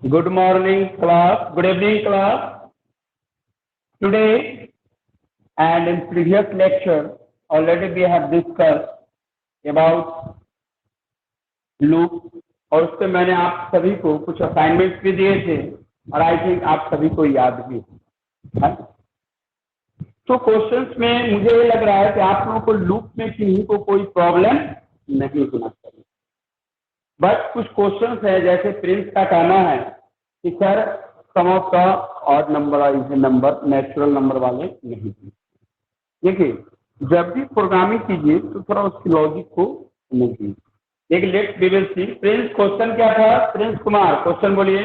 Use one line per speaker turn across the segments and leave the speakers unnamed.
Good morning, class. Good evening, class. Today and in previous lecture, already we have discussed about loop और उससे मैंने आप सभी को कुछ असाइनमेंट्स भी दिए थे और आई थिंक आप सभी को याद भी है। तो क्वेश्चंस में मुझे ये लग रहा है कि आप लोगों को लूप में किन्हीं को कोई प्रॉब्लम नहीं होना चाहिए, बट कुछ क्वेश्चंस है जैसे प्रिंस का कहना है कि sir sum of the odd number और इवन नंबर नेचुरल नंबर वाले नहीं। देखिए, जब भी प्रोग्रामिंग कीजिए तो थोड़ा उसकी लॉजिक को समझिए। एक let we will see. Prince question क्या था? प्रिंस कुमार क्वेश्चन बोलिए।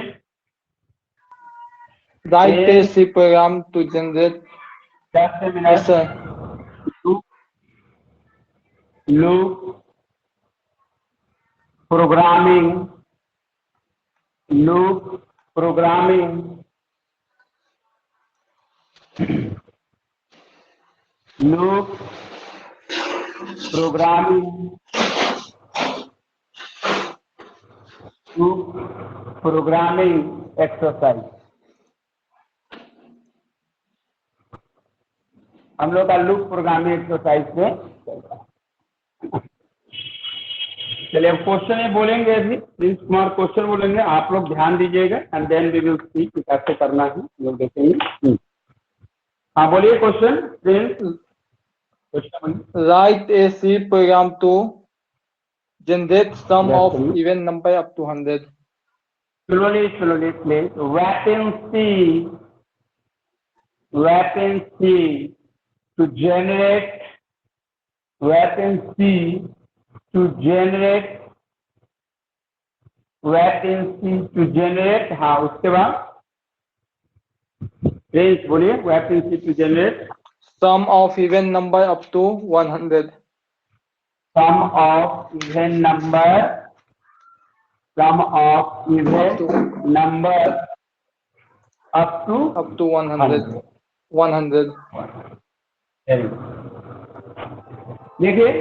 Write a C program to generate.
Just a
Yes,
minute.
sir.
Loop programming. Loop programming. Loop programming. Loop programming exercise. हम लोग का लूप प्रोग्रामिंग एक्सरसाइज में चल रहा है। चलिए अब क्वेश्चन ये बोलेंगे, अभी प्रिंस कुमार क्वेश्चन बोलेंगे, आप लोग ध्यान दीजिएगा and then we will see कि कैसे करना है, लोग देखेंगे। हाँ बोलिए question Prince.
Write a C program to generate sum
Yes,
of
please.
even number up to 100.
Slowly, please. Vacancy to generate vacancy to generate हाँ उसके बाद प्रिंस बोलिए vacancy to generate
Sum of even number up to 100.
sum of even number up to
Up to 100. 100.
देखिए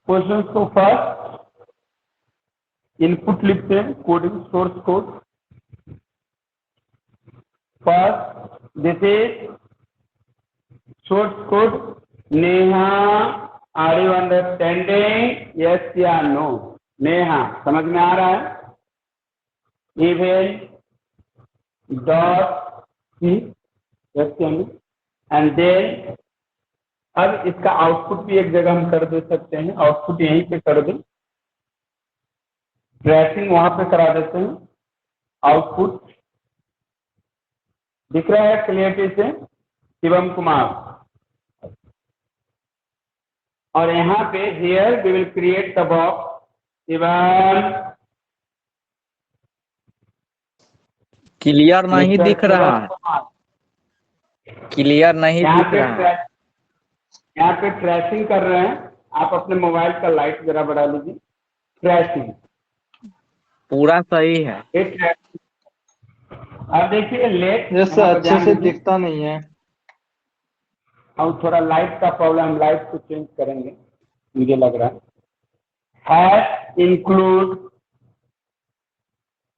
question को first input लिखते हैं, coding source code. First this is source code. Neha, are you understanding? Yes या no? Neha समझ में आ रहा है? Even dot C and then अब इसका आउटपुट भी एक जगह हम कर दे सकते हैं, आउटपुट यहीं पे कर दें, ट्रैकिंग वहां पे करा देते हैं। आउटपुट दिख रहा है क्लियरिटी से शिवम कुमार, और यहाँ पे here we will create the box. Shivam
clear नहीं दिख रहा है, क्लियर नहीं दिख रहा है।
यहाँ पे ट्रैशिंग कर रहे हैं, आप अपने मोबाइल का लाइट जरा बढ़ा लीजिए। ट्रैशिंग
पूरा सही है।
अब देखिए लेट
Yes, sir. अच्छे से दिखता नहीं है।
और थोड़ा लाइट का प्रॉब्लम, लाइट को चेंज करेंगे मुझे लग रहा है। Hash include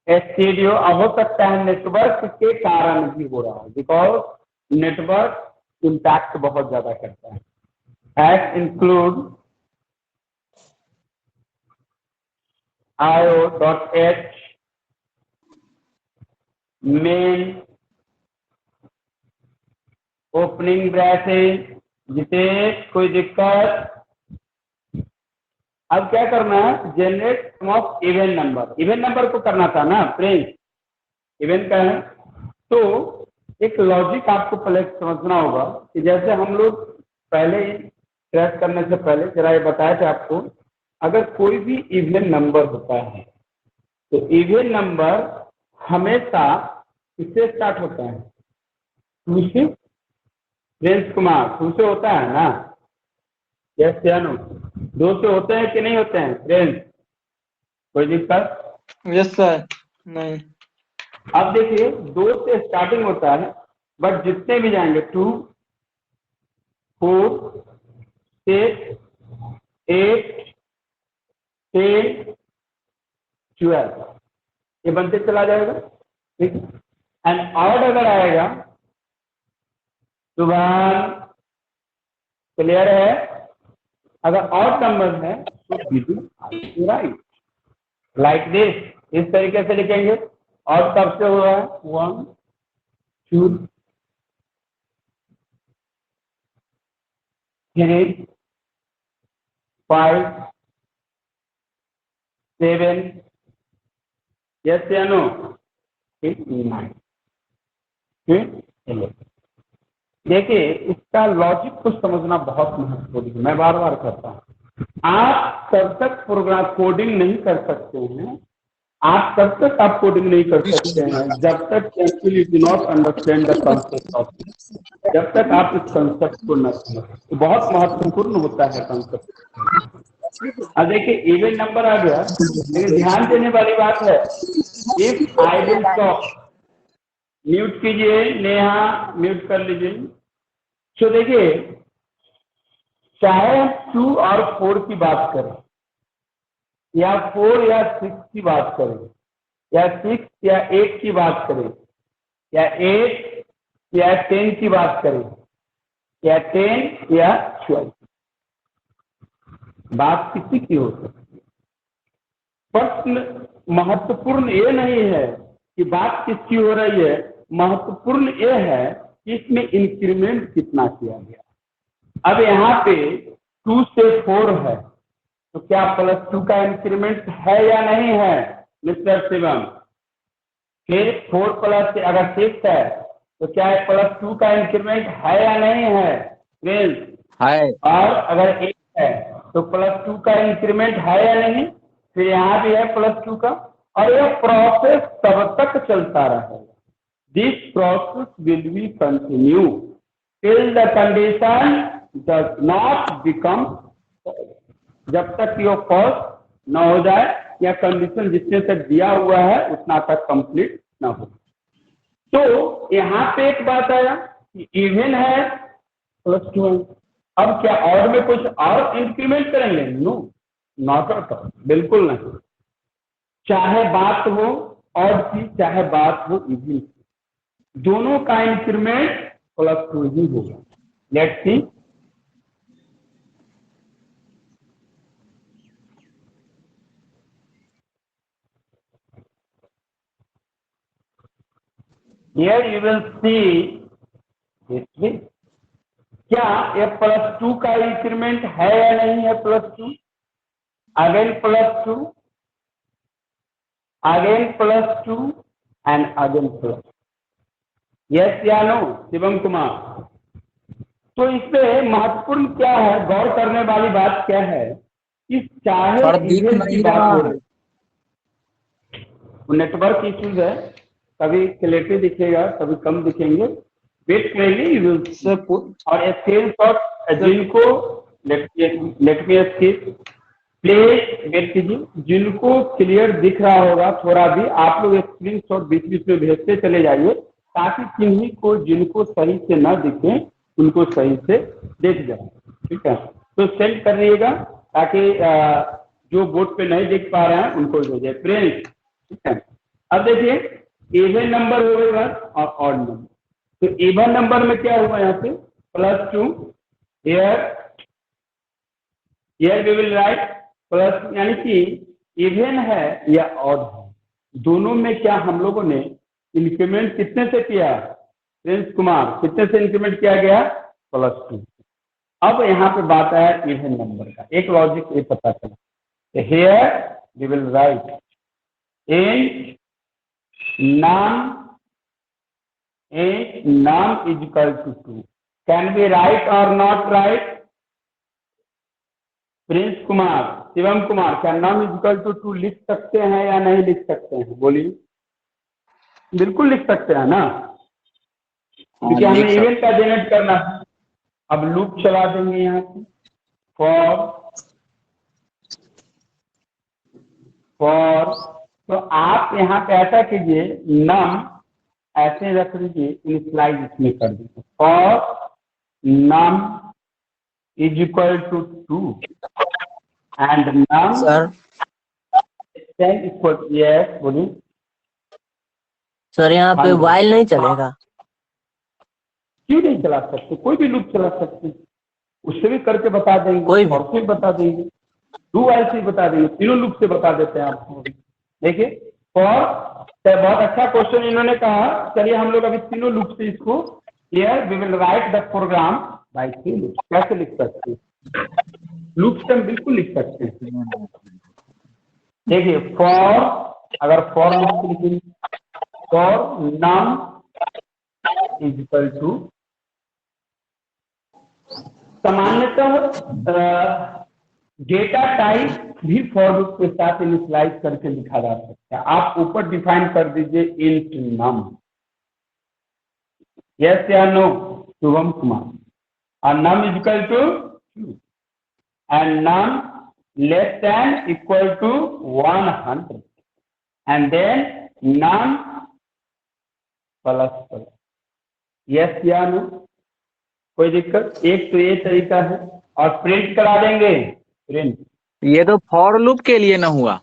studio. अब हो सकता है नेटवर्क के कारण भी हो रहा है, बिकॉज नेटवर्क इम्पैक्ट बहुत ज्यादा करता है। Hash include io.h main opening bracket. Jitesh कोई दिक्कत? अब क्या करना है? Generate sum of even number. Even number को करना था ना प्रिंस, इवन का है। तो एक लॉजिक आपको पहले समझना होगा कि जैसे हम लोग पहले ट्रैक करने से पहले जरा ये बताया था आपको, अगर कोई भी इवन नंबर होता है तो इवन नंबर हमेशा किससे स्टार्ट होता है? टू से। प्रिंस कुमार टू से होता है ना? यस या नो? दो से होते हैं कि नहीं होते हैं प्रिंस? कोई दिक्कत?
Yes, sir. नहीं।
अब देखिए दो से स्टार्टिंग होता है, बट जितने भी जाएंगे 2, 4, 6, 8, 10, 12 ये बनते चला जाएगा, ठीक है। एंड ऑड अगर आएगा सुबह, क्लियर है, अगर ऑड नंबर है तो राइट लाइक दिस, इस तरीके से लिखेंगे। और कब से हुआ है 1 2 3 5 7, यस या नो, 8 9, ठीक। देखिए इसका लॉजिक को समझना बहुत महत्वपूर्ण है, मैं बार बार कहता हूँ। आप तब तक प्रोग्राम कोडिंग नहीं कर सकते हैं, आप तब तक आप कोडिंग नहीं कर सकते हैं जब तक you do not understand the concept of, जब तक आप इस कंसेप्ट को न समझें। तो बहुत महत्वपूर्ण होता है कंसेप्ट। अब देखिए इवन नंबर आ गया, लेकिन ध्यान देने वाली बात है, if I will talk, mute कीजिए नेहा, म्यूट कर लीजिए। तो देखिए चाहे 2 और 4 की बात करें, या 4 या 6 की बात करें, या 6 या 8 की बात करें, या 8 या 10 की बात करें, या 10 या 12, बात किसी की हो सकती है। प्रश्न महत्वपूर्ण ये नहीं है कि बात किसकी हो रही है, महत्वपूर्ण ये है कि इसमें इंक्रीमेंट कितना किया गया। अब यहाँ पे 2 से 4 है, तो क्या +2 का इंक्रीमेंट है या नहीं है मिस्टर शिवम? फिर 4 प्लस अगर 6 है तो क्या +2 का इंक्रीमेंट है या नहीं है प्रिंस?
है।
और अगर 8 है तो +2 का इंक्रीमेंट है या नहीं? फिर यहाँ भी है +2 का, और यह प्रोसेस तब तक चलता रहेगा। This process will be continue till the condition does not become, जब तक ये फॉल्स न हो जाए या कंडीशन जितने तक दिया हुआ है उतना तक कंप्लीट ना हो। तो यहाँ पे एक बात आया कि इवन है +2 है। अब क्या और में कुछ और इंक्रीमेंट करेंगे? नो, नॉट एट ऑल, बिल्कुल नहीं। चाहे बात हो और की, चाहे बात हो इवन की, दोनों का इंक्रीमेंट +2 ही होगा। Let's see, here you will see this way, क्या ये +2 का इंक्रीमेंट है या नहीं है? +2, again +2, again +2 and again +2, yes या नो शिवम कुमार? तो इसमें महत्वपूर्ण क्या है, गौर करने वाली बात क्या है कि चाहे इवेंट की बात हो, नेटवर्क इश्यूज है, कभी क्लियरिटी दिखेगा कभी कम दिखेंगे, वेट करेंगे। और स्क्रीनशॉट जिनको let me skip please wait कीजिए, जिनको क्लियर दिख रहा होगा थोड़ा भी आप लोग स्क्रीनशॉट बीच बीच में भेजते चले जाइए, ताकि किन्हीं को जिनको सही से ना दिखे उनको सही से देख जाए, ठीक है। तो सेंड करिएगा ताकि जो बोर्ड पे नहीं देख पा रहे हैं उनको भेजे प्रिंस, ठीक है। अब देखिए इवन नंबर होगा और ऑड नंबर। तो इवन नंबर में क्या हुआ यहाँ पे +2, here we will write plus, यानी कि इवन है या ऑड है, दोनों में क्या हम लोगों ने इंक्रीमेंट कितने से किया प्रिंस कुमार? कितने से इंक्रीमेंट किया गया? +2। अब यहाँ पे बात आया इवन नंबर का, एक लॉजिक ये पता चला, here we will write in num is equal to 2. Can we write or not write? Prince Kumar, Shivam Kumar, क्या num is equal to 2 लिख सकते हैं या नहीं लिख सकते हैं? बोलिए। बिल्कुल लिख सकते हैं ना, क्योंकि हमें इवेंट का जनरेट करना है। अब लूप चला देंगे यहाँ पे, फॉर, तो आप यहाँ पे ऐसा कीजिए, num ऐसे रख लीजिए, इनिशियलाइज इसमें कर दीजिए, for num is equal to 2 and num
sir
is equal, yes बोलिए।
सर यहाँ
हाँ
पे
जी।
वाइल नहीं चलेगा?
क्यों नहीं चला सकते, कोई भी लूप चला सकते हैं, उससे भी करके बता देंगे,
कोई भी?
और से भी बता देंगे, डू वाइल से भी बता देंगे, तीनों लूप से बता देते हैं आपको। देखिए फॉर, बहुत अच्छा क्वेश्चन इन्होंने कहा। चलिए हम लोग अभी तीनों लूप से इसको, here we will write the program by three loop. कैसे लिख सकते हैं, लूप से हम बिल्कुल लिख सकते हैं। देखिए फॉर, अगर फॉर लूप से लिखेंगे, for num is equal to, सामान्यतः डेटा टाइप भी फॉर लूप के साथ इनिशियलाइज करके लिखा जा सकता है। आप ऊपर डिफाइन कर दीजिए इंट नम, यस या नो शुभम कुमार, और num is equal to and num less than equal to 100 and then num plus, yes या नो, कोई दिक्कत? एक तो ये तरीका है, और प्रिंट करा देंगे, प्रिंट।
ये तो फॉर लूप के लिए न हुआ।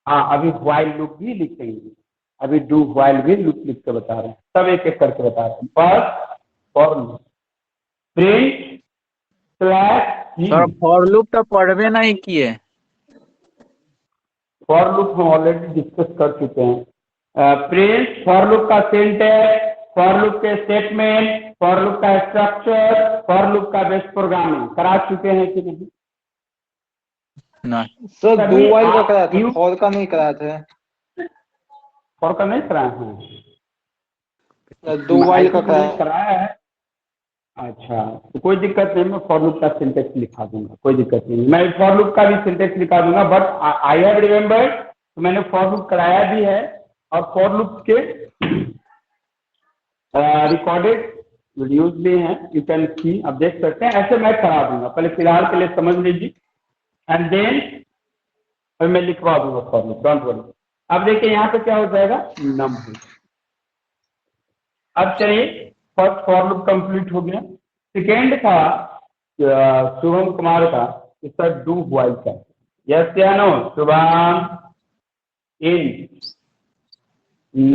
हाँ अभी व्हाइल लूप भी लिखेंगे, अभी डू व्हाइल भी लूप लिख के बता रहे हैं, सब एक एक करके बता रहे हैं। First for loop, print slash,
sir for loop तो पढ़वे नहीं किए।
फॉर लूप हम ऑलरेडी डिस्कस कर चुके हैं। प्रिंट फॉर लूप का सिंटैक्स, फॉर लूप के स्टेटमेंट, फॉर लूप का स्ट्रक्चर, फॉर लूप का बेस प्रोग्रामिंग करा चुके हैं कि नहीं?
नहीं
सर
तभी
डू वाइल का
आप
कराया था,
you-
फॉर का नहीं कराया था।
फॉर का नहीं कराए हैं?
डू वाइल का
मैंने
कराया।
कराया है। अच्छा तो कोई दिक्कत नहीं, मैं फॉर लूप का सिंटेक्स लिखा दूंगा, कोई दिक्कत नहीं, मैं फॉर लूप का भी सिंटेक्स लिखा दूंगा। बट आई हैव रिमेम्बर्ड, तो मैंने फॉर लूप कराया भी है, और फॉर लूप के रिकॉर्डेड वीडियोस भी हैं, यू कैन सी, आप देख सकते हैं। ऐसे मैं करा दूंगा, पहले फिलहाल के लिए समझ लीजिए, एंड देन मैं लिखवा दूंगा फॉर लूप, डोंट वरी। अब देखिए यहाँ पे क्या हो जाएगा, नम। अब चलिए फर्स्ट फॉर लूप कंप्लीट हो गया। सेकेंड था शुभम कुमार का, इसका डू व्हाइल का, यस या no Shubham? In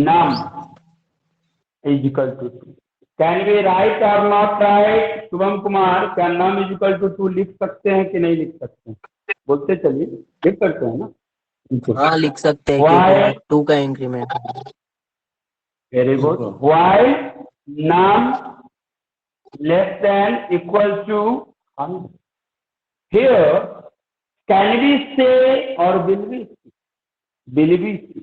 num is equal to 2, can we write और नॉट राइट? शुभम कुमार, क्या नम इज इक्वल टू 2 लिख सकते हैं कि नहीं लिख सकते हैं? बोलते चलिए, लिख सकते हैं ना?
हाँ लिख सकते हैं,
Why?
क्योंकि 2 का increment.
Very good. While num less than equal to 100. Here, can we say or will we say? Will we say?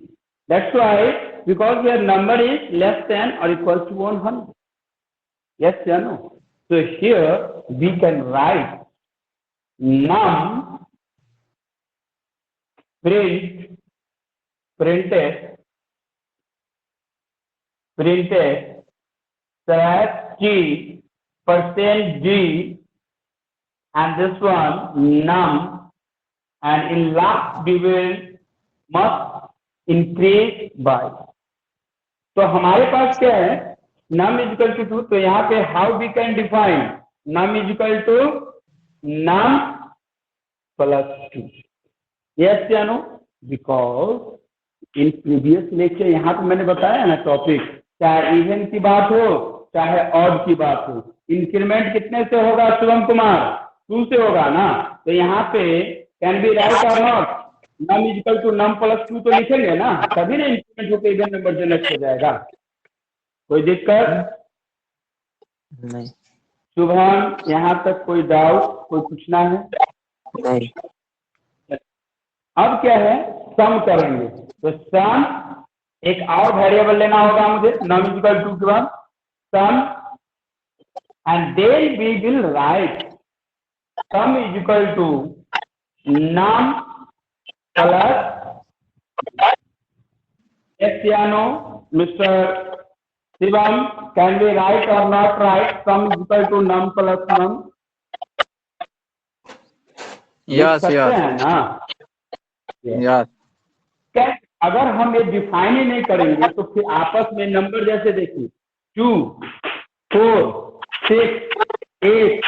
That's why, because your number is less than or equal to 100. Yes or no? So here we can write num printed slash g %g, and this one num, and in last we will must increase by। तो हमारे पास क्या है, num is equal to 2, तो यहाँ पे how we can define num is equal to num plus 2, yes या no? Because in previous lecture यहाँ पे मैंने बताया ना टॉपिक, चाहे इवन की बात हो चाहे ऑड की बात हो, इंक्रीमेंट कितने से होगा शुभम कुमार? 2 से होगा ना। तो यहाँ पे कैन बी राइट और not, num is equal to num plus 2 तो लिखेंगे ना, तभी ना इंक्रीमेंट होकर इवन नंबर जनरेट हो जाएगा। कोई दिक्कत
नहीं।
शुभम, यहाँ तक कोई डाउट, कोई पूछना है?
नहीं।
अब क्या है, सम करेंगे, तो सम एक और वेरिएबल लेना होगा मुझे, नम इज इक्वल टू के बाद sum, and then we will write sum is equal to num plus, yes या no mister Shivam? Can we write और not write sum is equal to num plus num?
Yes
सकते
yes
हैं ना?
Yes.
क्या अगर हम ये डिफाइन ही नहीं करेंगे तो फिर आपस में नंबर जैसे देखिए 2 4 6 8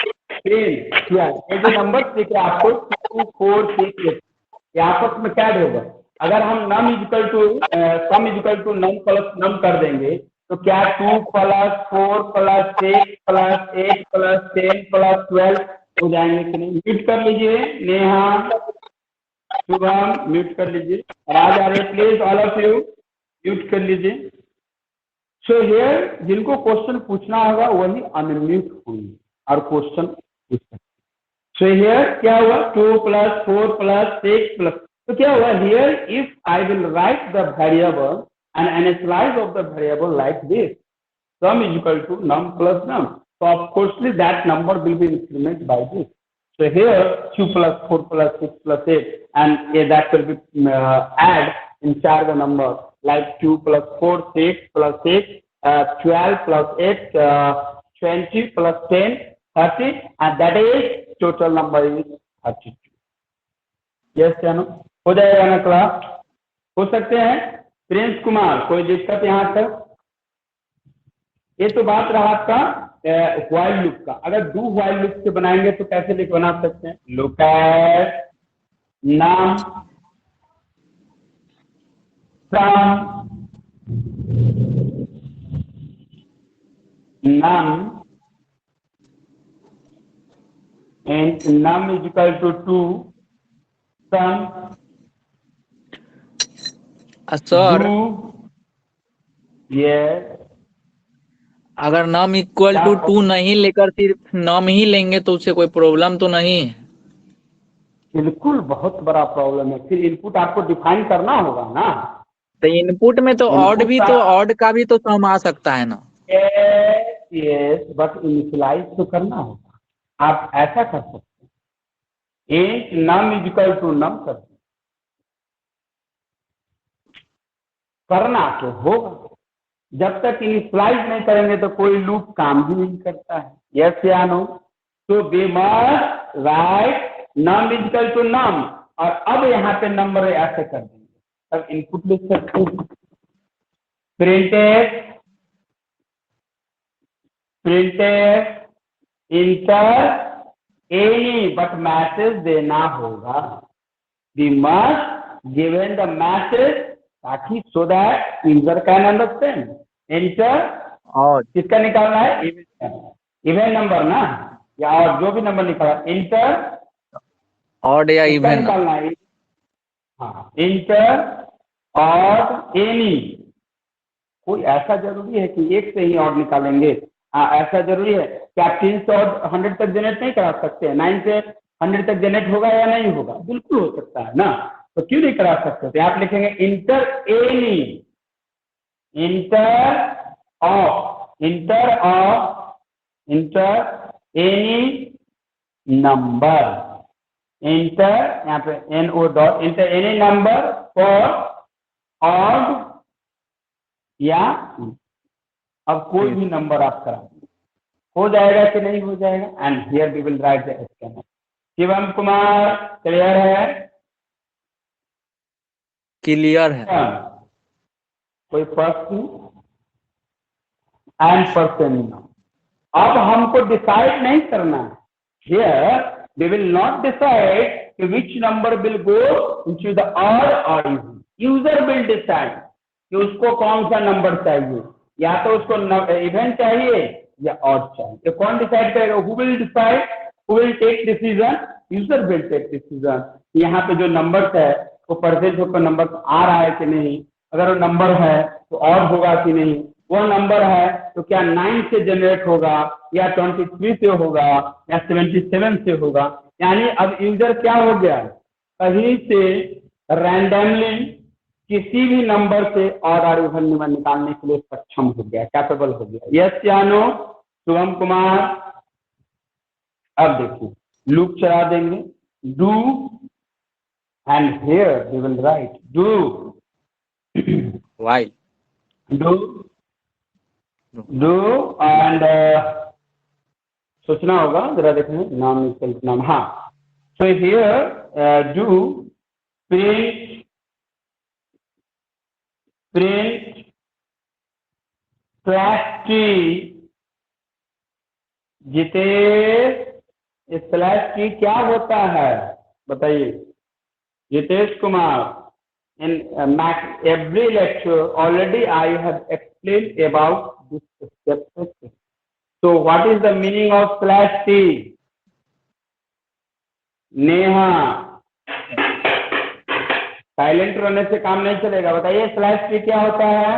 10 12, ये जो नंबर दिख रहा है आपको 2 4 6 8, ये आपस में क्या होगा, अगर हम num is equal to sum is equal to num plus num कर देंगे तो क्या 2 plus 4 plus 6 plus 8 plus 10 plus 12 हो जाएंगे कि नहीं? म्यूट कर लीजिए नेहा, शुभम म्यूट कर लीजिए, आवाज आ रही है please all of you mute कर लीजिए। सो हियर जिनको क्वेश्चन पूछना होगा वही अनम्यूट होंगे और क्वेश्चन पूछ सकते। सो हियर क्या हुआ 2 प्लस 4 प्लस 6 प्लस, तो क्या हुआ here if I will write the variable and initialize of the variable like this sum is equal to num plus num, so of course that number will be increment by this. So here 2 plus 4 plus 6 plus 8 and that will be add inside the number like 2 plus 4 6 plus 8 12 plus 8 20 plus 10 30 and that is total number is 32. Yes या no? हो जाएगा ना class? हो सकते हैं? Prince Kumar कोई दिक्कत यहाँ तक? ये तो बात रहा आपका व्हाइल लूप का। अगर डू व्हाइल लूप से बनाएंगे तो कैसे बना सकते हैं? Look at num from num and num is equal to 2 sum
sir
do yes
अगर नम इक्वल टू 2 नहीं लेकर सिर्फ नम ही लेंगे तो उससे कोई प्रॉब्लम तो नहीं है?
बिल्कुल बहुत बड़ा प्रॉब्लम है। फिर इनपुट आपको डिफाइन करना होगा ना।
तो इनपुट में तो ऑड
इनपुट
भी
का
तो ऑड का भी तो सम आ सकता है ना?
यस बट इनिशियलाइज तो करना होगा। आप ऐसा कर सकते हैं int num is equal to num कर दो, करना तो होगा। जब तक इनिशियलाइज नहीं करेंगे तो कोई लूप काम भी नहीं करता है। यस या नो? तो we must write num is equal to num और अब यहाँ पे नंबर ऐसे कर देंगे, तब इनपुट लिख सकते हैं printed enter any but message देना होगा। We must given the message ताकि so that user can understand. Enter
odd
किसका निकालना है? इवन नंबर ना, या और जो भी नंबर निकाला इंटर
ऑड या
किसका
इवन?
निकालना है? हाँ इंटर ऑड एनी। कोई ऐसा जरूरी है कि एक से ही ऑड निकालेंगे? हाँ ऐसा जरूरी है कि आप 3 से ऑड 100 तक जनरेट नहीं करा सकते? 9 से 100 तक जनरेट होगा या नहीं होगा? बिल्कुल हो सकता है ना, तो क्यों नहीं करा सकते? तो आप लिखेंगे inter any, inter any number, inter यहाँ पे NO dot inter any number for odd या अब कोई भी नंबर आप करा हो जाएगा कि नहीं हो जाएगा? And here we will write the scanner. Shivam Kumar clear है?
क्लियर है।
कोई प्रश्न? एंड परसेंट अब हमको डिसाइड नहीं करना है। Here we will not decide which number will go into the odd और इवन। यूजर विल डिसाइड कि उसको कौन सा नंबर चाहिए, या तो उसको इवन चाहिए या ऑड चाहिए। ये कौन डिसाइड करेगा? Who will decide, who will take decision? User will take decision. यहाँ पे जो नंबर है वो परसेंट होकर नंबर आ रहा है कि नहीं, अगर वो नंबर है तो ऑड होगा कि नहीं, वो नंबर है तो क्या 9 से जनरेट होगा या 23 से होगा या 77 से होगा। यानी अब यूजर क्या हो गया, कहीं से रैंडमली किसी भी नंबर से ऑड और इवन नंबर निकालने के लिए सक्षम हो गया, कैपेबल हो गया। यस या नो? शुभम कुमार अब देखिए लूप चला देंगे, do and here we will write do
while
do and सोचना होगा जरा देखने नाम नाम। हाँ so here do print slash t. Jitesh slash t क्या होता है बताइए? Jitesh Kumar in every lecture already I have explained about this step. So what is the meaning of slash T? Neha, silent रहने से काम नहीं चलेगा, बताइए स्लैश टी क्या होता है?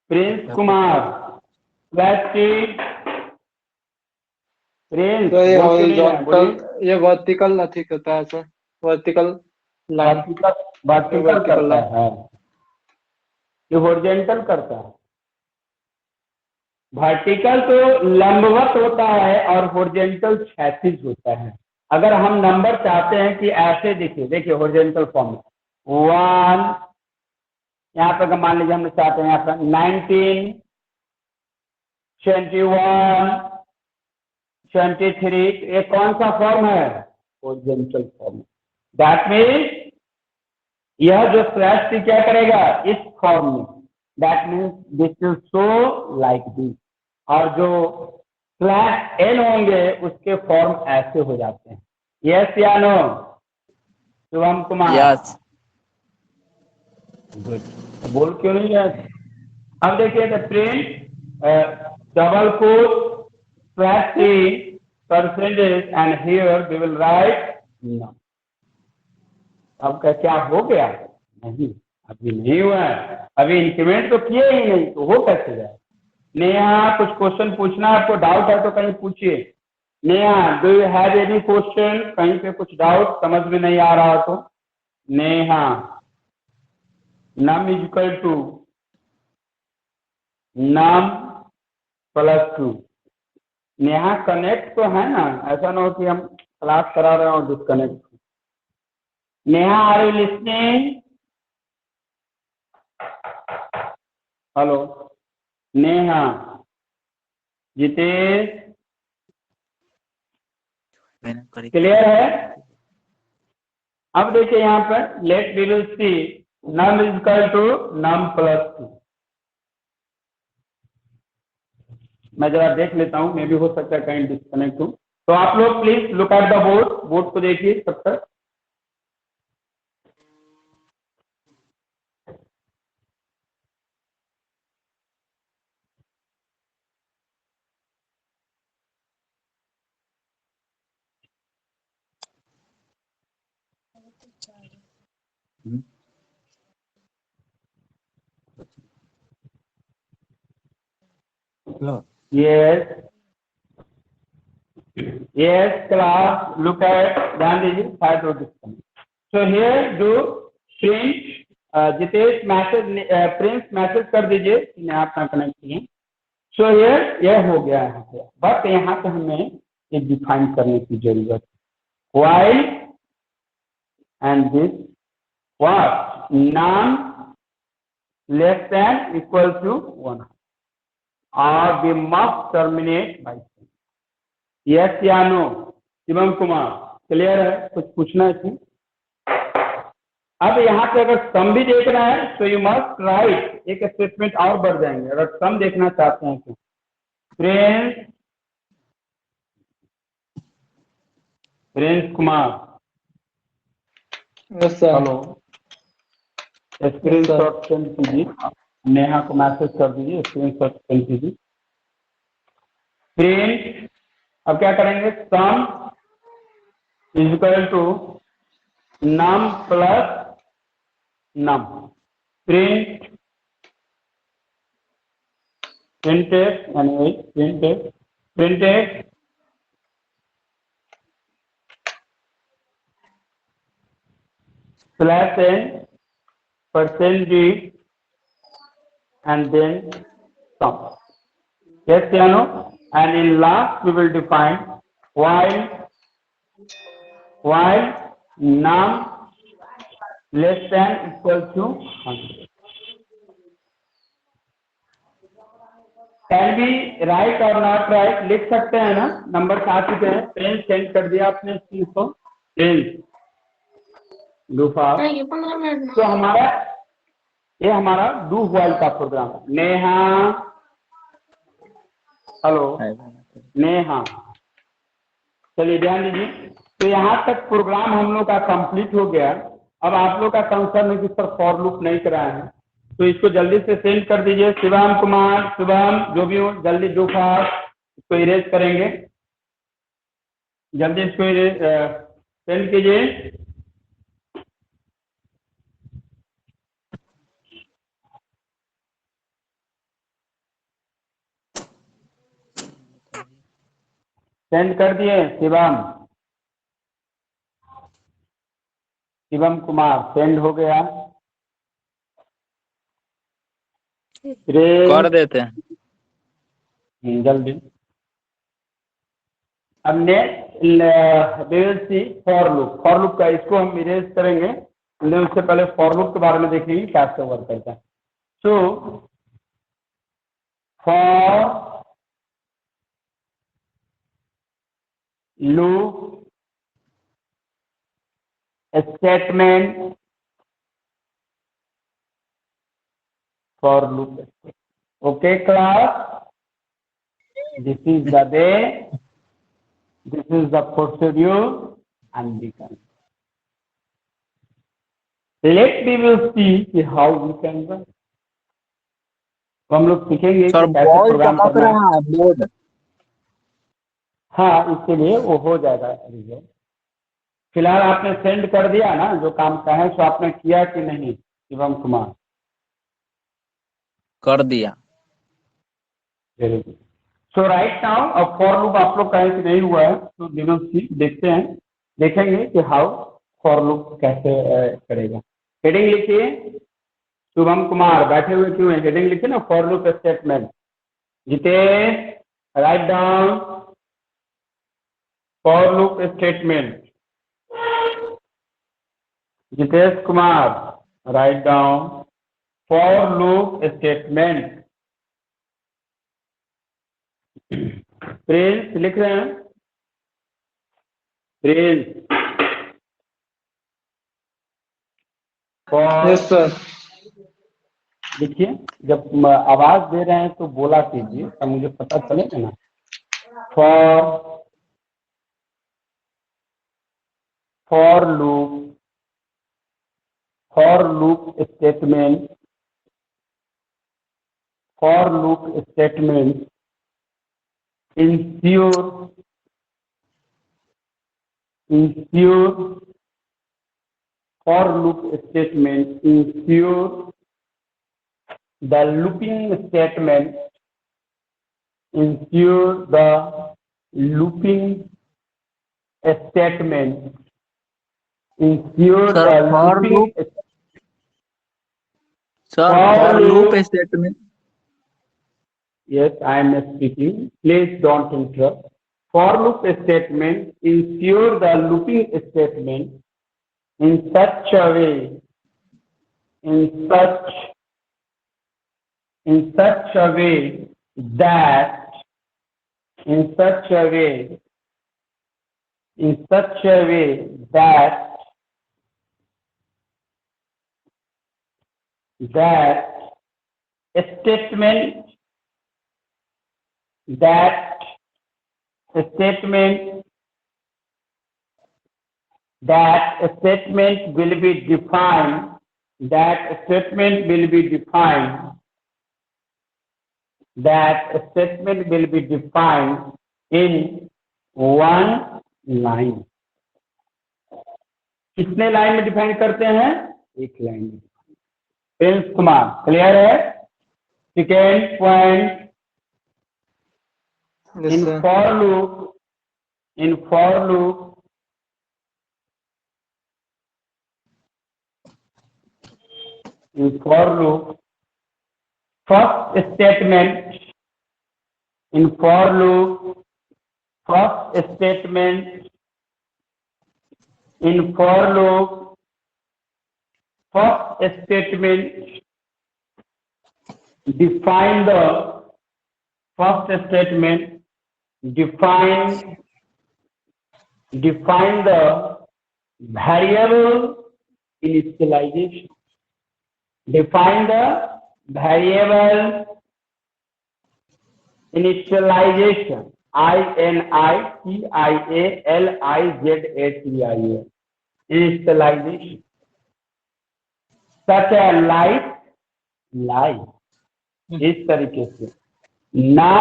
Prince Kumar, slash T Prince
तो ये
बोल क्यों नहीं रहे हैं? बोलिए।
हॉरिजॉन्टल, ये वर्टिकल ठीक होता है सर, वर्टिकल लाइन,
वर्टिकल करता है, ये हॉरिजॉन्टल करता है। वर्टिकल तो लंबवत होता है और हॉरिजॉन्टल क्षैतिज होता है। अगर हम नंबर चाहते हैं कि ऐसे दिखे, देखिए हॉरिजॉन्टल फॉर्म में 1, यहाँ पर मान लीजिए हम चाहते हैं यहाँ पर 19, 21, 23, ये कौन सा फॉर्म है? Horizontal form. दैट मीन्स यह जो स्लैश टी क्या करेगा? इस फॉर्म में, that means this will show like this, और जो स्लैश एन होंगे उसके फॉर्म ऐसे हो जाते हैं। यस या नो? शुभम कुमार,
यस।
बोल क्यों नहीं रहे? अब देखिए the print double quote slash t percentage and here we will write no. अब क्या हो गया? नहीं, अभी नहीं हुआ है, अभी इंक्रीमेंट तो किए ही नहीं, तो हो कैसे जाए? नेहा, कुछ क्वेश्चन पूछना है आपको? डाउट है तो कहीं पूछिए। Neha, do you have any question? कहीं पे कुछ डाउट समझ में नहीं आ रहा हो तो? Neha, num equal to num plus 2। Neha connect तो है ना? ऐसा ना हो कि हम क्लास करा रहे हैं और disconnect. Neha, are you listening? Hello Neha, Jitesh, clear है? अब देखिए यहाँ पर let we will see num is equal to num plus 2। मैं जरा देख लेता हूँ, मे भी हो सकता है कहीं डिस्कनेक्ट हो। तो आप लोग please look at the board को देखिए तब तक। Yes, yes, class. Look at, ध्यान दीजिए, शायद वो disconnect. So here do print, Jitesh message, Prince message कर दीजिए कि मैं अपना कनेक्ट किए। So here यह हो गया यहाँ पे, बट यहाँ पे हमें एक डिफाइन करने की जरूरत है। While and this what? None less than equal to 1, or we must terminate by 10. Yes या नो? शिवम कुमार, क्लियर है? कुछ पूछना है इसमें? अब यहाँ पे अगर सम भी देखना है तो यू मस्ट राइट, एक स्टेटमेंट और बढ़ जाएंगे अगर सम देखना चाहते हैं तो। Prince Kumar,
yes sir.
Hello, screenshot send कीजिए, नेहा को मैसेज कर दीजिए, स्क्रीनशॉट सेंड कीजिए। प्रिंट, अब क्या करेंगे? Sum is equal to num plus num. Print printed यानी printed slash n percent d and then sum. Yes or no? And in last we will define while num less than equal to 100. Can be right or not right? लिख सकते हैं ना? Number आ चुके हैं, pen send कर दिया आपने इस चीज को। तो ये हमारा डू व्हाइल का प्रोग्राम है। नेहा, हेलो नेहा, चलिए ध्यान दीजिए। तो यहाँ तक प्रोग्राम हम लोग का कंप्लीट हो गया। अब आप लोग का कंसर्न है कि सर फॉर लूप नहीं कराए हैं, तो इसको जल्दी से सेंड कर दीजिए। शिवम कुमार, शुभम, जो भी हो जल्दी जो इसको इरेज करेंगे, जल्दी इसको सेंड कीजिए। सेंड कर दिए शिवम, शिवम कुमार सेंड हो गया।
कर देते हैं।
जल्दी। अब नेक्स्ट सी फॉर लूप का इसको हम इरेज करेंगे, लेकिन उससे पहले फॉर लूप के बारे में देखेंगे क्या से वर्क करता है। So for loop statement, for loop. Okay class, this is the way, this is the procedure, and we can. Let me will see how we can run. तो हम लोग सीखेंगे
सर
कि कैसे
बॉल
प्रोग्राम
चमक
करना है।
रहा है बोर्ड।
हाँ, इसके लिए वो हो जाएगा रिजल्ट। फिलहाल आपने सेंड कर दिया ना जो काम का है, तो आपने किया कि नहीं शिवम कुमार?
कर दिया।
Very good. So right now अब फॉर लूप आप लोग कहें कि नहीं हुआ है, तो वी विल सी, देखते हैं, देखेंगे कि हाउ फॉर लूप कैसे करेगा। हेडिंग लिखिए, शुभम कुमार बैठे हुए क्यों है? हेडिंग लिखिए ना, for loop statement. Jitesh write down for loop statement. Jitesh Kumar write down for loop statement. Prince लिख रहे हैं? Prince
yes sir.
देखिए, जब आवाज दे रहे हैं तो बोला कीजिए, तब मुझे पता चलेगा ना। For loop statement, for loop statement ensure for loop statement ensure the looping statement ensure the looping statement ensure
sir
the
for
looping
loop, sir
For
for loop
loop-
statement.
yes, I am speaking, please don't interrupt. For loop statement ensure the looping statement in such a way that statement will be defined, that statement will be defined in one line. कितने line में define करते हैं? एक line में। Prince Kumar clear है? Second point,
yes
in
sir.
for loop first statement define the variable initialization. Define the variable initialization. INITIALIZATIA, initialization. Such a light, इस तरीके से ना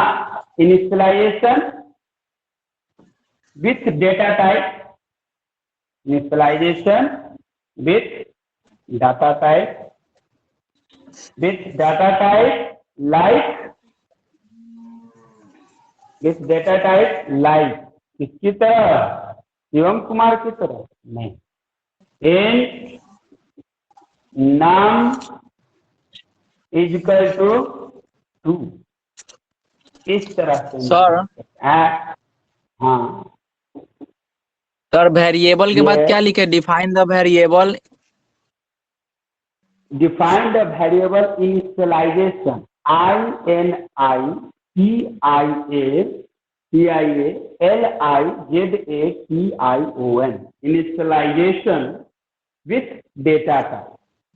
initialization with data type, initialization with data type, like with data type like, किसकी तरह? शिवम कुमार की तरह नहीं। इन नाम इज इक्वल टू 2, इस तरह से।
सर
हाँ
सर वेरिएबल के बाद
ये
क्या लिखे? Define the variable.
define the variable initialization, INITIALIZATION, initialization with data type।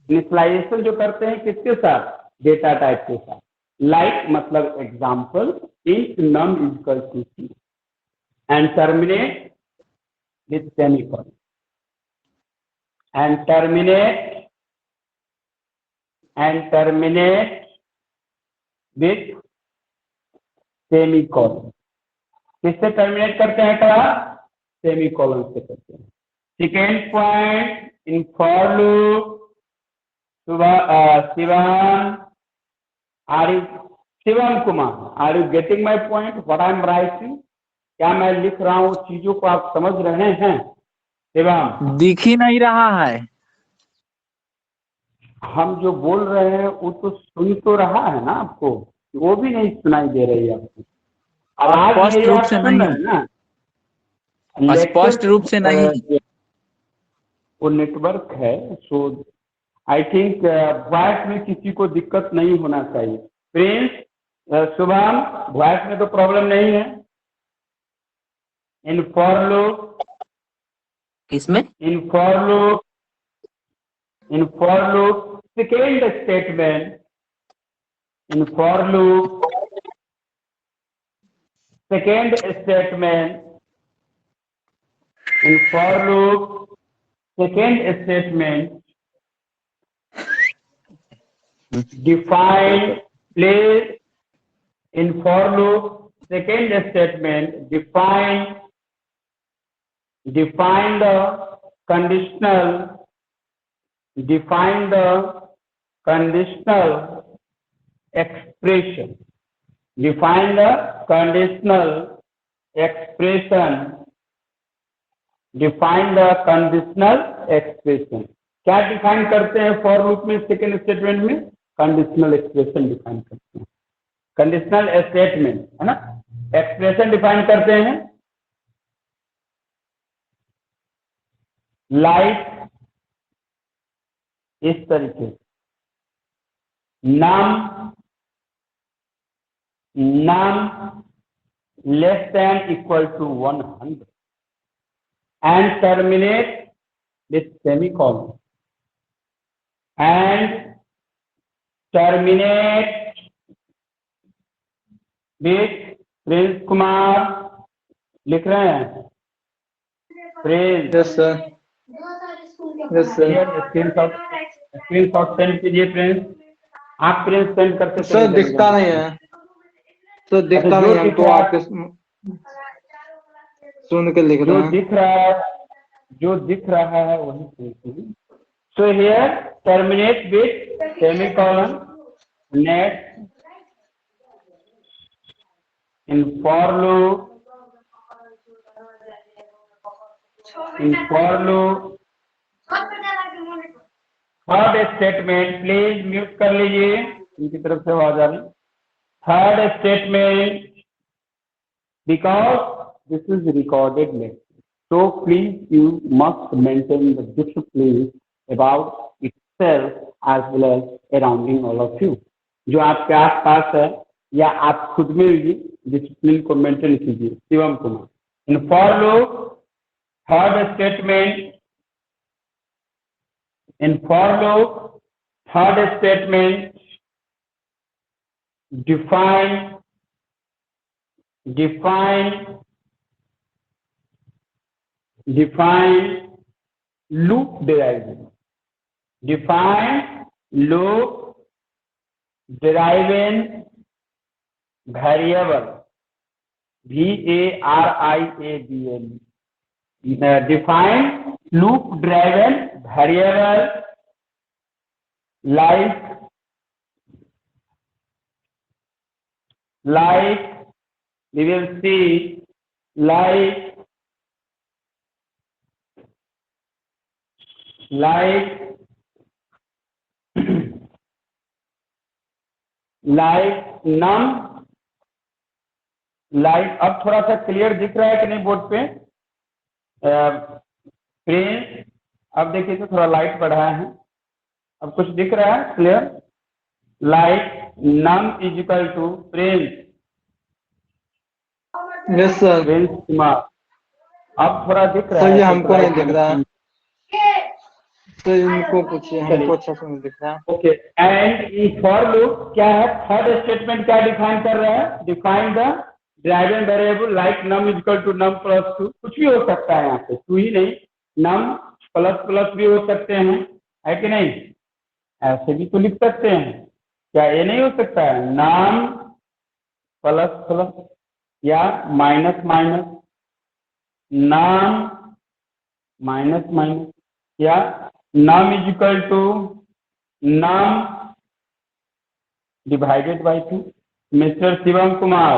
Initialization जो करते हैं किसके साथ? डेटा टाइप के साथ। लाइक मतलब example, int num equal to 2 and terminate with semicolon, and terminate with semicolon. किससे टर्मिनेट करते हैं क्लास? सेमीकोलन से करते हैं। Second point, in for loop, Shivam Kumar, are you getting my point? What I am writing, क्या मैं लिख रहा हूँ चीजों को आप समझ रहे हैं? शिवम,
दिख ही नहीं रहा है।
हम जो बोल रहे हैं वो तो सुन तो रहा है ना आपको, वो भी नहीं सुनाई दे रही है आपको? आवाज
स्पष्ट
मेरी
रूप
आप
से
सुन
नहीं,
रहे हैं ना?
स्पष्ट रूप से नहीं।
वो नेटवर्क है, सो आई थिंक वॉइस में किसी को दिक्कत नहीं होना चाहिए। प्रिंस, शुभम, वॉइस में तो प्रॉब्लम नहीं है? इन फॉर लूप,
किसमें?
इन for loop second statement, in for loop second statement, in for loop second statement define place, in for loop second statement define the conditional expression, define the conditional expression। क्या define करते हैं for loop में? Second statement में conditional expression define करते हैं। Conditional statement है ना, expression define करते हैं। लाइक इस तरीके, num less than equal to 100 and terminate with semicolon, and terminate with Prince Kumar, लिख रहे हैं? Prince,
yes sir, yes sir.
Screenshot send कीजिए प्रिंस। आप प्रिंस सेंड करते
सर दिखता नहीं है, सर दिखता नहीं है, तो आपके सुन के लिख रहे हैं।
जो दिख रहा है वही। So here terminate with semicolon, next in for loop third statement, please mute कर लीजिए, इनकी तरफ से आवाज आ रही। Third statement, because this is recorded lecture, so please you must maintain the discipline about itself as well as surrounding all of you। जो आपके आसपास है या आप खुद में भी डिसिप्लिन को मेंटेन कीजिए। शिवम कुमार, इन for loop third statement, in for loop third statement define define loop deriving. Define loop deriving variable. variable. Define loop deriving variable like we will see like num, like अब थोड़ा सा clear दिख रहा है कि नहीं board पे Prince? अब देखिए तो थोड़ा लाइट बढ़ाया है, अब कुछ दिख रहा है clear? Like num is equal to Prince,
yes sir.
Prince Kumar, अब थोड़ा दिख रहा
सर
है?
ये हमको नहीं दिख रहा है, तो इनको पूछिए, हमको अच्छा से नहीं दिख रहा है।
ओके, एंड फॉर लूप क्या है? थर्ड स्टेटमेंट क्या डिफाइन कर रहा है? Define the driving variable like num equal to num plus 2, कुछ भी हो सकता है यहाँ पे, 2 ही नहीं, नम प्लस प्लस भी हो सकते हैं, है कि नहीं? ऐसे भी तो लिख सकते हैं, क्या ये नहीं हो सकता है? नम प्लस प्लस या माइनस माइनस, नम माइनस माइनस, या num is equal to num divided by 2. Mr. Shivam Kumar,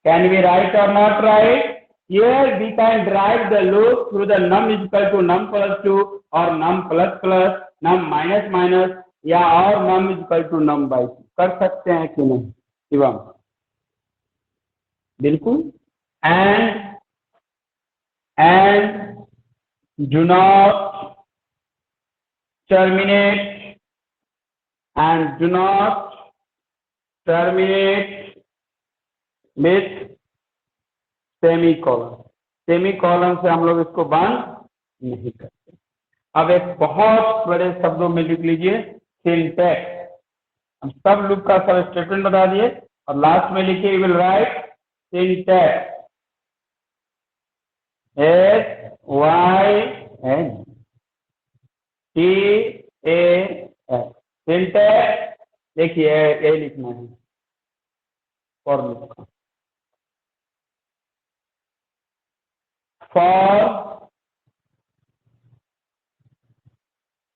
can we write or not write? Here we can derive the loop through the num is equal to num plus 2 or num plus plus, num minus minus, या और num is equal to num by 2. कर सकते हैं कि नहीं शिवम? बिल्कुल. And do not terminate and do not terminate with semicolon. Semicolon से हम लोग इसको बंद नहीं करते. अब एक बहुत बड़े शब्दों में लिख लीजिए सिंटैक्स. हम सब लूप का सब स्टेटमेंट बता दिए और लास्ट में लिखिए will write syntax SYN TAS. Syntax देखिए यही लिखना है फॉर लूप का. For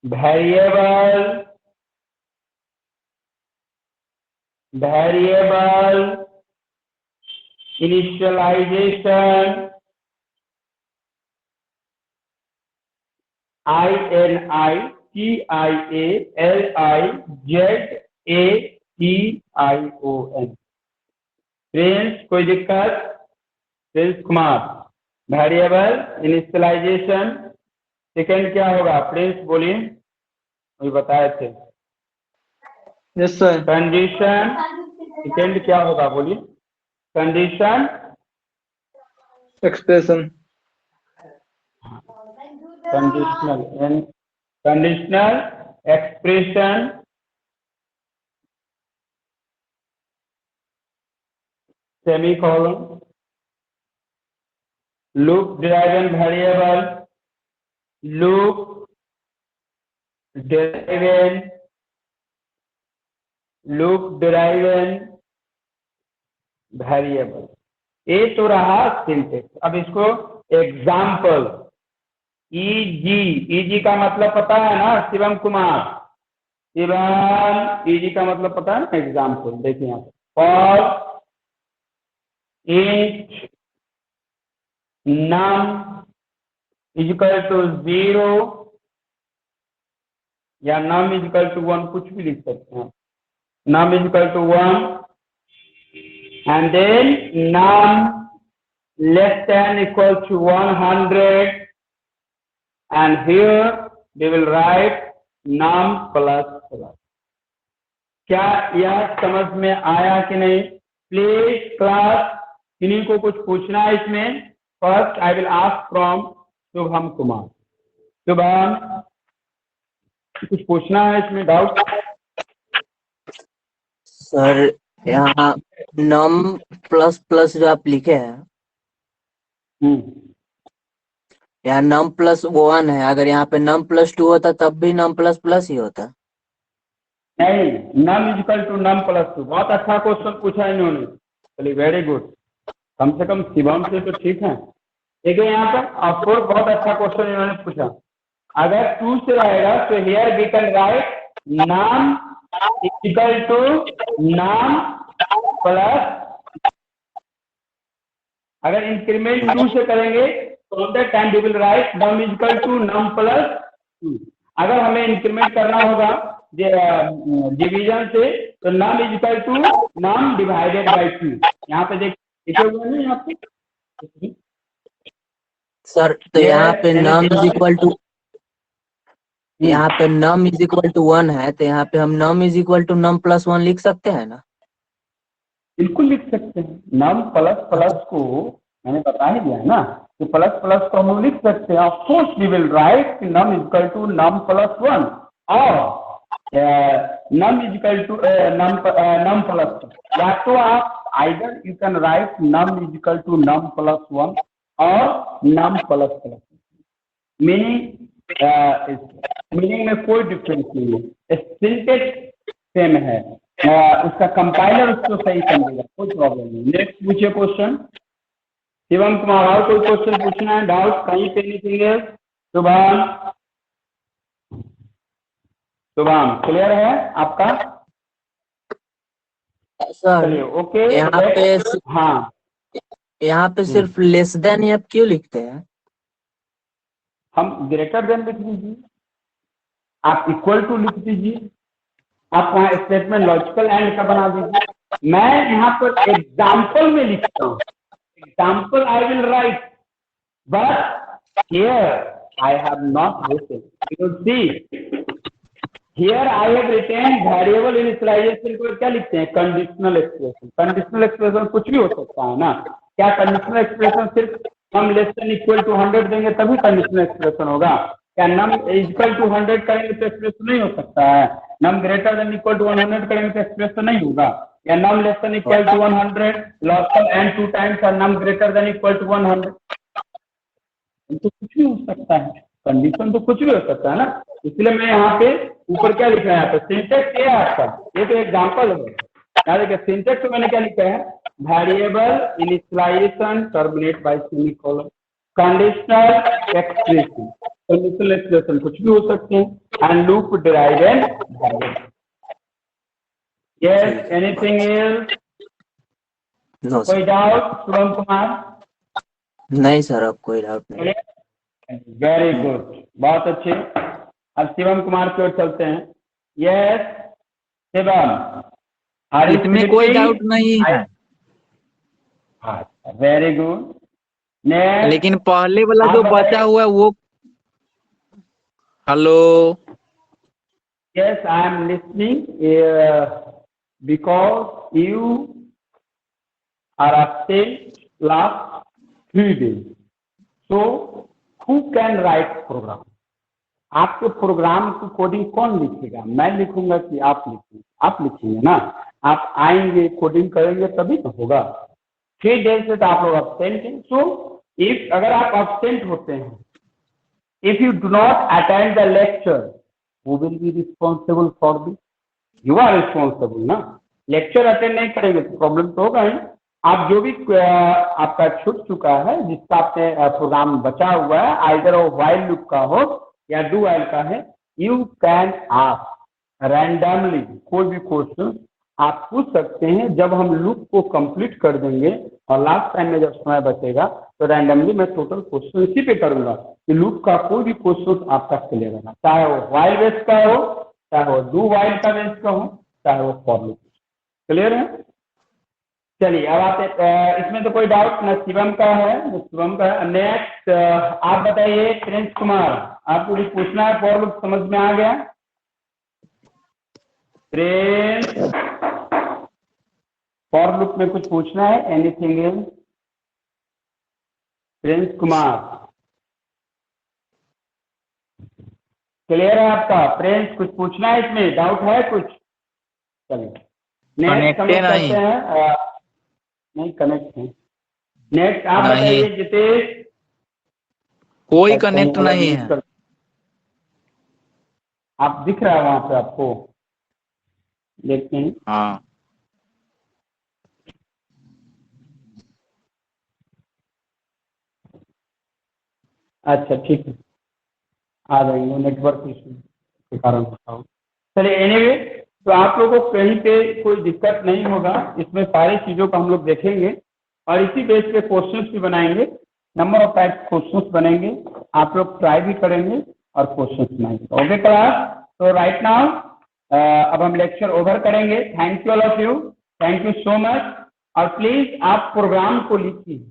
variable initialization INITIALIZATION. Prince, कोई दिक्कत? Prince Kumar, variable initialization. Second क्या होगा प्रिंस बोलिए, अभी बताए थे.
Yes sir.
कंडीशन. सेकेंड क्या होगा बोलिए? Condition
expression.
Conditional expression. Semicolon. Loop driven variable. Loop driven variable. ये तो रहा सिंटेक्स. अब इसको एग्जाम्पल. ईजी का मतलब पता है ना शिवम कुमार? शिवम, ईजी का मतलब पता है ना? एग्जाम्पल देखिए यहाँ पे. For int num is equal to 0 या num is equal to 1, कुछ भी लिख सकते हैं. num is equal to 1 and then num less than equal to 100 and here we will write num plus plus. क्या यह समझ में आया कि नहीं? प्लीज क्लास, किन्हीं को कुछ पूछना है इसमें? First I will ask from Shubham Kumar. Shubham, कुछ पूछना है इसमें? डाउट?
सर यहाँ नम प्लस प्लस जो आप लिखे हैं,
हम्म,
यहाँ नम प्लस 1 है। अगर यहाँ पे नम प्लस 2 होता तब भी नम प्लस प्लस ही होता।
नहीं, num is equal to num plus two. बहुत अच्छा क्वेश्चन पूछा इन्होंने, चलिए वेरी गुड। कम से कम शिवम से तो ठीक है। देखिए यहाँ पर ऑफकोर्स बहुत अच्छा क्वेश्चन इन्होंने पूछा। अगर टू से रहेगा तो here we can write num equal to num plus, अगर इंक्रीमेंट टू से करेंगे तो on that time we will write num equal to num plus two. अगर हमें इंक्रीमेंट करना होगा डिवीजन से तो num equal to num divided by two. यहाँ पे देखे हुए ना यहाँ पे।
सर तो यहाँ पे नम इज इक्वल टू, यहाँ पे नम इज इक्वल टू 1 है, तो यहाँ पे हम num is equal to num plus 1 लिख सकते हैं ना?
बिल्कुल लिख सकते हैं। नम प्लस प्लस को मैंने बता ही दिया ना कि प्लस प्लस को हम लिख सकते हैं। Of course we will write num equal to num plus 1 और num equal to num plus 2। या तो आप either you can write num equal to num plus 1 और नम प्लस प्लस। मीनिंग में कोई डिफरेंस नहीं है, सिंटेक्स सेम है। उसका कंपाइलर उसको सही समझेगा, कोई प्रॉब्लम नहीं। नेक्स्ट पूछिए क्वेश्चन शिवम कुमार। और कोई क्वेश्चन पूछना है, डाउट कहीं pay anything else? Shubham, Shubham clear है आपका?
सर
चलिए ओके।
यहाँ पे
हाँ,
यहाँ पे सिर्फ लेस देन आप क्यों लिखते हैं?
हम ग्रेटर देन लिख दीजिए, आप इक्वल टू लिख दीजिए, आप वहाँ स्टेटमेंट लॉजिकल एंड का बना दीजिए। मैं यहाँ पर एग्जाम्पल में लिखता हूँ, example I will write, but here I have not written. You see, here I have written variable initialization को क्या लिखते हैं? Conditional expression. कंडीशनल एक्सप्रेशन कुछ भी हो सकता है ना। क्या कंडीशनल एक्सप्रेशन सिर्फ नम लेस देन इक्वल टू 100 देंगे तभी कंडीशनल एक्सप्रेशन होगा? क्या नम इक्वल टू 100 करेंगे तो एक्सप्रेशन नहीं हो सकता है? Num greater than equal to 100 करेंगे तो एक्सप्रेशन नहीं होगा? या num less than equal to 100 logical and two times और num greater than equal to 100, तो कुछ भी हो सकता है। कंडीशन तो कुछ भी हो सकता है ना। इसलिए मैं यहाँ पे ऊपर क्या लिखा है, तो सिंटेक्स ये है आपका, ये तो एग्जाम्पल है। यहाँ देखिए सिंटेक्स मैंने क्या लिखा है, variable initialization terminate by semicolon, conditional expression. Conditional expression कुछ भी हो सकते हैं and loop derive and variable. Yes, anything else?
No
कोई
सर।
डाउट शुभम कुमार?
नहीं सर, अब कोई डाउट नहीं।
वेरी गुड, बहुत अच्छे। अब शिवम कुमार की ओर चलते हैं। यस शिवम,
इसमें कोई डाउट नहीं है,
वेरी गुड। नेक्स्ट,
लेकिन पहले वाला
आप
जो
बताइए।
बचा हुआ है वो। Hello.
Yes I am listening, because you are absent last 3 days, so who can write program? आपके प्रोग्राम की कोडिंग कौन लिखेगा? मैं लिखूंगा कि आप लिखेंगे? आप लिखेंगे ना। आप आएंगे कोडिंग करेंगे तभी तो होगा। 3 डेज से तो आप लोग absent हैं। सो इफ अगर आप absent होते हैं, if you do not attend the lecture, who will be responsible for this? You are responsible ना। लेक्चर अटेंड नहीं करेंगे तो प्रॉब्लम तो होगा ही। आप जो भी आपका छूट चुका है, जिसका आपने प्रोग्राम बचा हुआ है, आइदर वो व्हाइल लूप का हो या डू व्हाइल का है, यू कैन आस्क रैंडमली कोई भी क्वेश्चन आप पूछ सकते हैं। जब हम लूप को कंप्लीट कर देंगे और लास्ट टाइम में जब समय बचेगा तो रैंडमली मैं टोटल क्वेश्चन इसी पे करूंगा कि लूप का कोई भी क्वेश्चन आपका क्लियर होगा, चाहे वो व्हाइल बेस का हो, चाहे वो डू व्हाइल का बेस का हो, चाहे वो फॉर लूप। क्लियर है? चलिए अब आते, इसमें तो कोई डाउट न शिवम का है न शिवम का है। नेक्स्ट आप बताइए प्रिंस कुमार, आपको कुछ पूछना है? फॉर लूप समझ में आ गया? प्रिंस, फॉर लूप में कुछ पूछना है? Anything else? Prince Kumar clear है आपका? प्रिंस कुछ पूछना है इसमें? डाउट है कुछ? चलिए नेट
Connect
कनेक्ट
है नहीं।
करते हैं नहीं कनेक्ट है नेट। आप
नहीं।
बताइए जितेश।
कोई
अच्छा,
कनेक्ट
वो वाला
नहीं
म्यूट
है।
कर। आप दिख रहा है वहां पे आपको, देखते हैं।
हाँ
अच्छा ठीक है, आ जाएंगे नेटवर्क इशू के कारण बताओ। चलिए एनीवे, तो आप लोगों को कहीं पे कोई दिक्कत नहीं होगा, इसमें सारी चीजों को हम लोग देखेंगे और इसी बेस पे क्वेश्चंस भी बनाएंगे। नंबर ऑफ टाइप क्वेश्चंस बनेंगे, आप लोग ट्राई भी करेंगे और क्वेश्चंस बनाएंगे। ओके क्लास, तो राइट नाउ अब हम लेक्चर ओवर करेंगे। Thank you all of you, thank you so much. और प्लीज आप प्रोग्राम को लिखिए।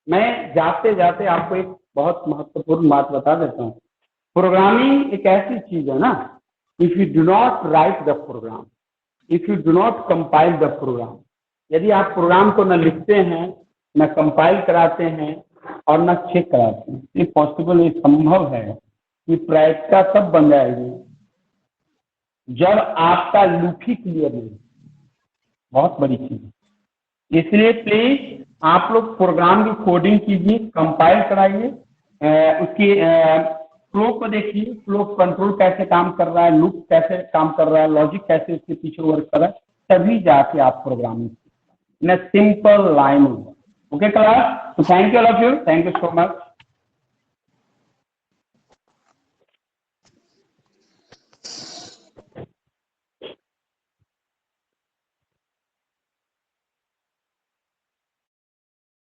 मैं जाते जाते आपको एक बहुत महत्वपूर्ण बात बता देता हूँ। प्रोग्रामिंग एक ऐसी चीज है ना, if you do not write the program, if you do not compile the program, यदि आप प्रोग्राम को न लिखते हैं, न कंपाइल कराते हैं और न चेक कराते हैं, ये पॉसिबल, ये संभव है कि प्रायिकता तब बन जाएगी जब आपका लूप ही क्लियर नहीं। बहुत बड़ी चीज है। इसलिए प्लीज आप लोग प्रोग्राम की कोडिंग कीजिए, कंपाइल कराइए, उसकी फ्लो को देखिए, फ्लो कंट्रोल कैसे काम कर रहा है, लूप कैसे काम कर रहा है, लॉजिक कैसे उसके पीछे वर्क कर रहा है, तभी जाके आप programming in a simple line. Okay class, thank you all of you, thank you so much.